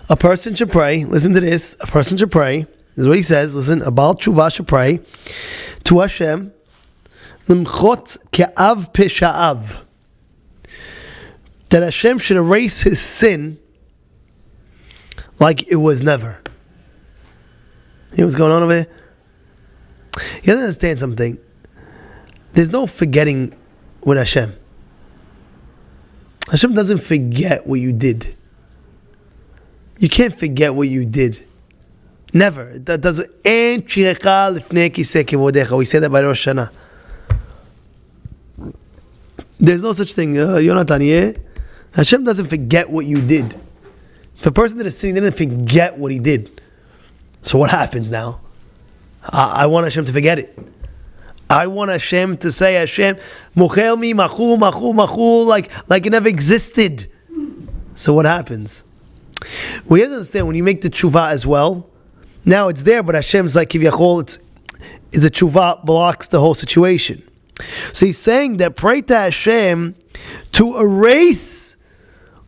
A person should pray. Listen to this. A person should pray. This is what he says. Listen, a Baal Teshuvah should pray to Hashem. Limchot ke'av pesha'av. That Hashem should erase his sin like it was never. You know what's going on over here? You have to understand something. There's no forgetting with Hashem. Hashem doesn't forget what you did. You can't forget what you did. Never. That doesn't. We say that by Rosh Hashanah. There's no such thing. Yonatan, Hashem doesn't forget what you did. If a person did a sin, he didn't forget what he did. So what happens now? I want Hashem to forget it. I want Hashem to say, Hashem, mochel mi, machul, like it never existed. So what happens? We have to understand, when you make the teshuvah as well, now it's there, but Hashem's like, kivyachol, the teshuvah blocks the whole situation. So he's saying that pray to Hashem to erase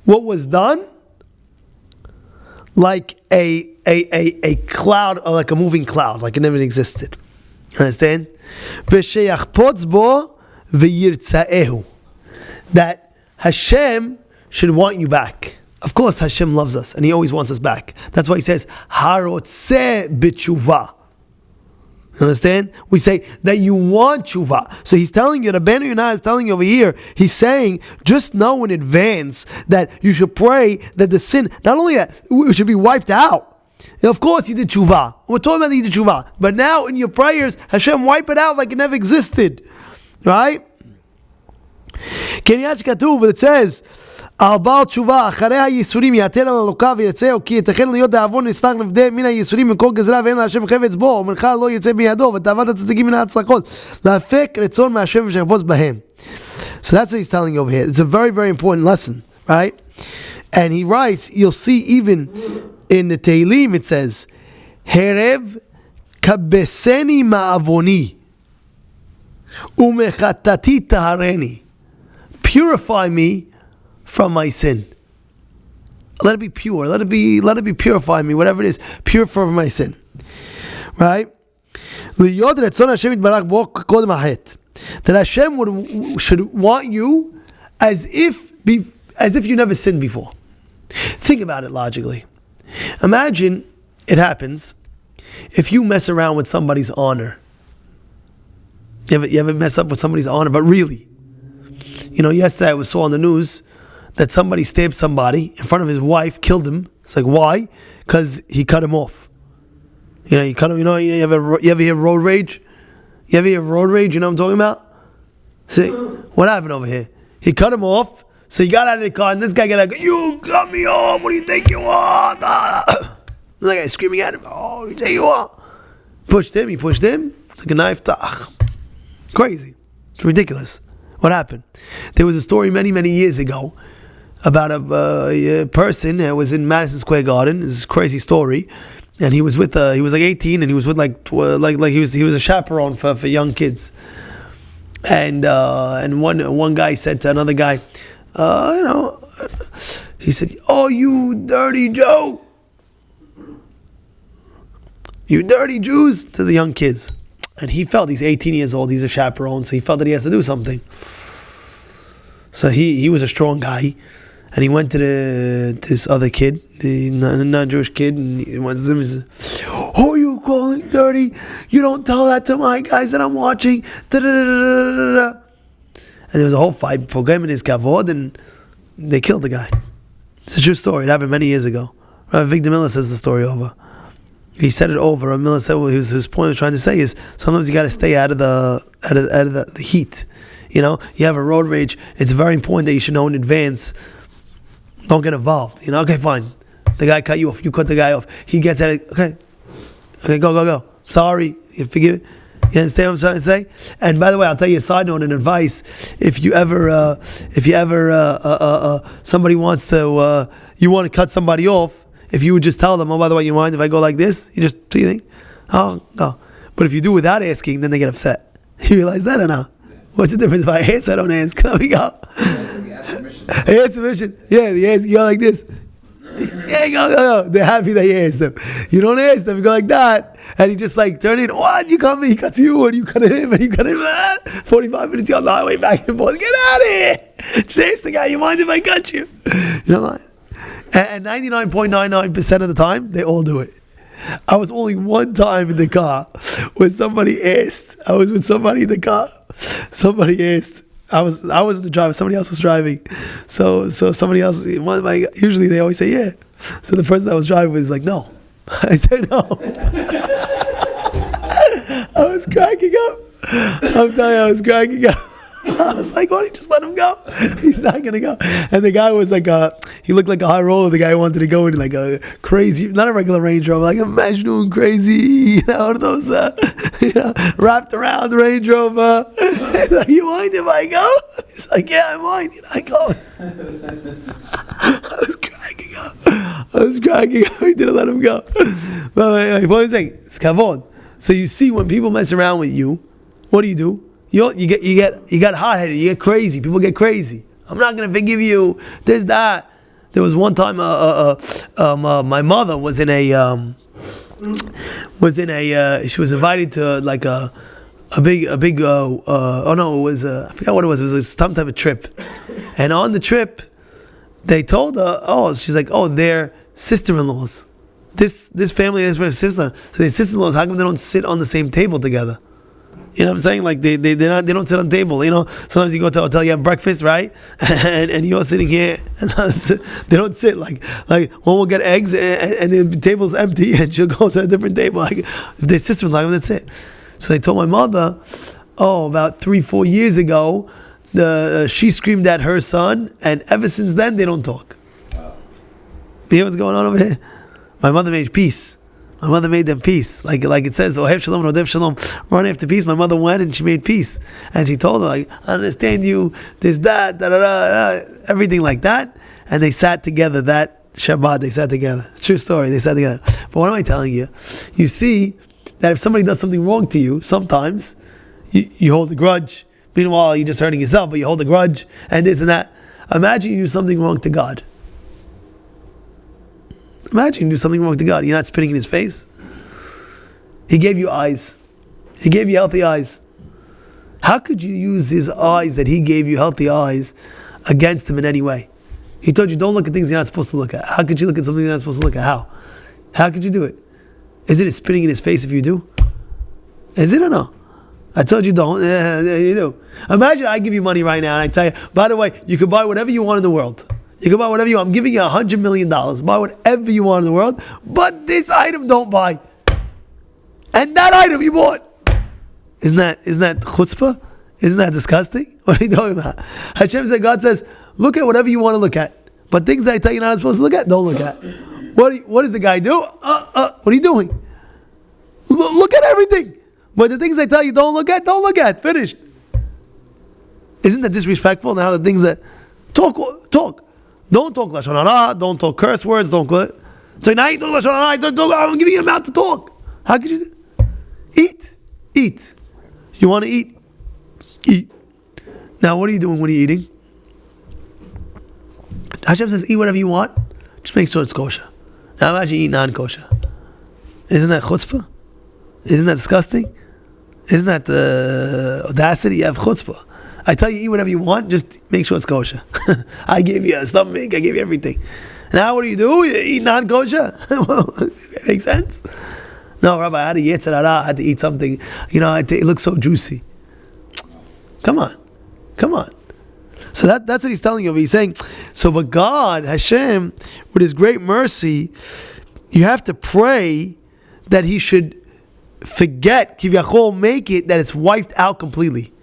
what was done like a cloud, or like a moving cloud, like it never existed. Understand? That Hashem should want you back. Of course, Hashem loves us, and He always wants us back. That's why He says, Harotzeh b'teshuvah. Understand? We say that you want teshuvah. So He's telling you, Rabbeinu Yonah is telling you over here, He's saying, just know in advance that you should pray that the sin, not only that, it should be wiped out. Of course you did teshuvah. We're talking about that you did teshuvah. But now in your prayers, Hashem, wipe it out like it never existed. Right? Kenyash Katuv, it says, על בעל תשובה, אחרי הייסורים יעתר על אלוקיו וירצהו, כי יתכן להיות דאבון נסלח נפדה מן הייסורים מכל גזרה ואין להשם חפץ בו, ומנך לא ירצה בידו, ותאוות הצדיקים מן ההצלחות, להפק רצון מהשם ושיחפוץ בהם. So that's what he's telling you over here. It's a very, very important lesson, right? And he writes, you'll see even in the Tehillim, it says, Herev kabeseni ma'avoni, umechatati tahareni. Purify me from my sin. Let it be pure. Let it be purify me. Whatever it is, purify my sin. Right? That Hashem should want you as if you never sinned before. Think about it logically. Imagine it happens if you mess around with somebody's honor. You ever mess up with somebody's honor, but really. You know, yesterday I saw on the news that somebody stabbed somebody in front of his wife, killed him. It's like, why? Because he cut him off. You know, you ever hear road rage? You ever hear road rage? You know what I'm talking about? See, what happened over here? He cut him off, so he got out of the car, and this guy got like, you cut me off, what do you think you want? The guy screaming at him, oh, you think you want? He pushed him, took a knife, crazy. It's ridiculous. What happened? There was a story many, many years ago about a person that was in Madison Square Garden. This is a crazy story, and he was with he was like 18, and he was with like he was a chaperone for young kids, and one guy said to another guy, he said, "Oh, you dirty Joe, you dirty Jews," to the young kids. And he felt, he's 18 years old, he's a chaperone, so he felt that he has to do something. So he was a strong guy, and he went to this other kid, the non-Jewish kid, and he went to him and said, "Oh, you calling dirty? You don't tell that to my guys that I'm watching." And there was a whole fight for him and his kavod, and they killed the guy. It's a true story. It happened many years ago. Rabbi Victor Miller says the story over. He said it over. Miller said his point he was trying to say is sometimes you got to stay out of the heat. You know, you have a road rage. It's very important that you should know in advance. Don't get involved. You know, okay, fine. The guy cut you off. You cut the guy off. He gets at it. Okay, go. Sorry, you forgive. You understand what I'm trying to say? And by the way, I'll tell you a side note and advice. If you ever somebody wants to, you want to cut somebody off. If you would just tell them, oh, by the way, you mind if I go like this? You just, see, you think, oh, no. But if you do without asking, then they get upset. You realize that or not? Yeah. What's the difference if I ask, I don't ask? Let me go. Ask permission. Yeah, you ask, you go like this. Yeah, go. They're happy that you asked them. You don't ask them, you go like that, and he just like turn in. What? You come in, he cuts you, and you cut him, and you cut him. 45 minutes on the highway back and forth. Get out of here! Just ask the guy, you mind if I cut you? You know what? And 99.99% of the time, they all do it. I was only one time in the car when somebody asked. I was with somebody in the car. Somebody asked. I wasn't the driver. Somebody else was driving. So somebody else. Usually they always say yeah. So the person that was driving was like no. I said no. I was cracking up. I'm telling you, I was cracking up. I was like, why don't you just let him go? He's not going to go. And the guy was like, he looked like a high roller. The guy wanted to go into like a crazy, not a regular Range Rover, like imagine doing crazy, one of those, wrapped around Range Rover. He's like, you mind if I go? He's like, yeah, I mind. I go. I was cracking up. He didn't let him go. But what I'm saying, it's kavod. So you see, when people mess around with you, what do? You get hot-headed, you get crazy. People get crazy. I'm not gonna forgive you. There's that. There was one time, my mother was in a, she was invited to like a big, I forgot what it was. It was some type of trip, and on the trip, they told her, she's like, they're sister-in-laws. This family is for sister. So their sister-in-laws. How come they don't sit on the same table together? You know what I'm saying? Like they don't sit on the table. You know, sometimes you go to a hotel, you have breakfast, right? And you're sitting here, and they don't sit like one will get eggs, and the table's empty, and she'll go to a different table. Like if their sister's like, that's it. So they told my mother, about 3-4 years ago, she screamed at her son, and ever since then they don't talk. Wow. You hear what's going on over here? My mother made peace. My mother made them peace. Like it says, Ohev Shalom, Rodev Shalom, run after peace. My mother went and she made peace. And she told her, like, I understand you, there's that, everything like that. And they sat together that Shabbat, they sat together. True story, they sat together. But what am I telling you? You see that if somebody does something wrong to you, sometimes you hold a grudge. Meanwhile, you're just hurting yourself, but you hold a grudge and this and that. Imagine you do something wrong to God. Imagine you do something wrong to God. You're not spitting in His face. He gave you eyes. He gave you healthy eyes. How could you use His eyes that He gave you, healthy eyes, against Him in any way? He told you don't look at things you're not supposed to look at. How could you look at something you're not supposed to look at? How? How could you do it? Is it spitting in His face if you do? Is it or no? I told you don't. You do. Imagine I give you money right now and I tell you, by the way, you can buy whatever you want in the world. You can buy whatever you want. I'm giving you $100 million. Buy whatever you want in the world, but this item don't buy. And that item you bought. Isn't that chutzpah? Isn't that disgusting? What are you talking about? Hashem said, God says, look at whatever you want to look at. But things that I tell you you're not supposed to look at, don't look at. What does the guy do? What are you doing? Look at everything. But the things I tell you don't look at. Finished. Isn't that disrespectful? Now the things that talk. Don't talk lashon hara. Don't talk curse words. Don't go. So now you talk lashon hara. I'm giving you a mouth to talk. How could you eat? You want to eat? Eat. Now what are you doing when you're eating? Hashem says, eat whatever you want. Just make sure it's kosher. Now imagine you eat non-kosher. Isn't that chutzpah? Isn't that disgusting? Isn't that the audacity? You have chutzpah. I tell you, eat whatever you want, just make sure it's kosher. I gave you a stomach, I gave you everything. Now what do? You eat non-kosher? Makes sense? No, Rabbi, I had a yetzer hara, I had to eat something. It looks so juicy. Come on. So that's what he's telling you. He's saying, but God, Hashem, with His great mercy, you have to pray that He should forget, kivyachol, make it that it's wiped out completely.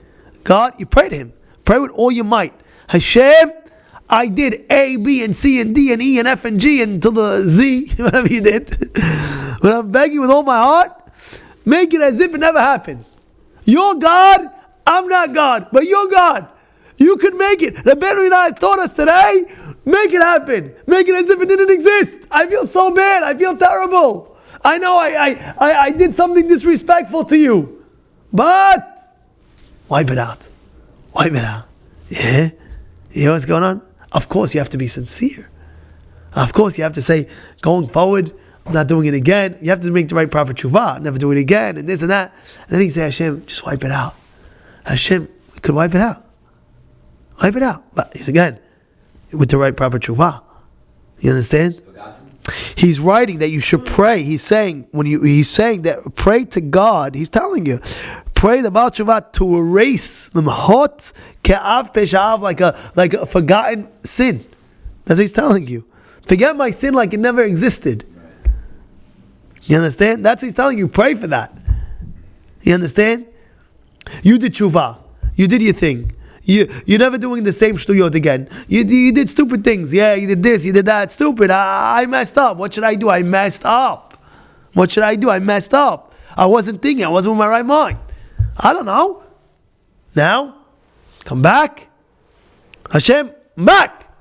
God, you pray to Him. Pray with all your might. Hashem, I did A, B, and C, and D, and E, and F, and G, until the Z, whatever you did. But I'm begging with all my heart, make it as if it never happened. You're God, I'm not God, but you're God. You could make it. Rabbeinu and I taught us today, make it happen. Make it as if it didn't exist. I feel so bad. I feel terrible. I know I did something disrespectful to you. But wipe it out. Yeah? You know what's going on? Of course you have to be sincere. Of course, you have to say, going forward, I'm not doing it again. You have to make the right proper teshuvah, never do it again, and this and that. And then he say, Hashem, just wipe it out. Hashem could wipe it out. Wipe it out. But he's again, with the right proper teshuvah. You understand? He's writing that you should pray. He's saying that pray to God. He's telling you, pray the Baal Teshuvah to erase the mahot ke'av peshav, like a forgotten sin. That's what he's telling you. Forget my sin like it never existed. You understand? That's what he's telling you. Pray for that. You understand? You did teshuvah. You did your thing. You're never doing the same shtuyot again. You did stupid things. Yeah, you did this, you did that. Stupid. I messed up. What should I do? I messed up. What should I do? I messed up. I wasn't thinking. I wasn't with my right mind. I don't know. Now, come back. Hashem, I'm back.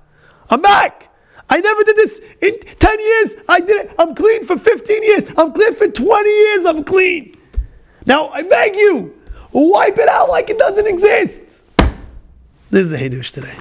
I'm back. I never did this in 10 years. I did it. I'm clean for 15 years. I'm clean for 20 years. I'm clean. Now, I beg you, wipe it out like it doesn't exist. This is the Hidush today.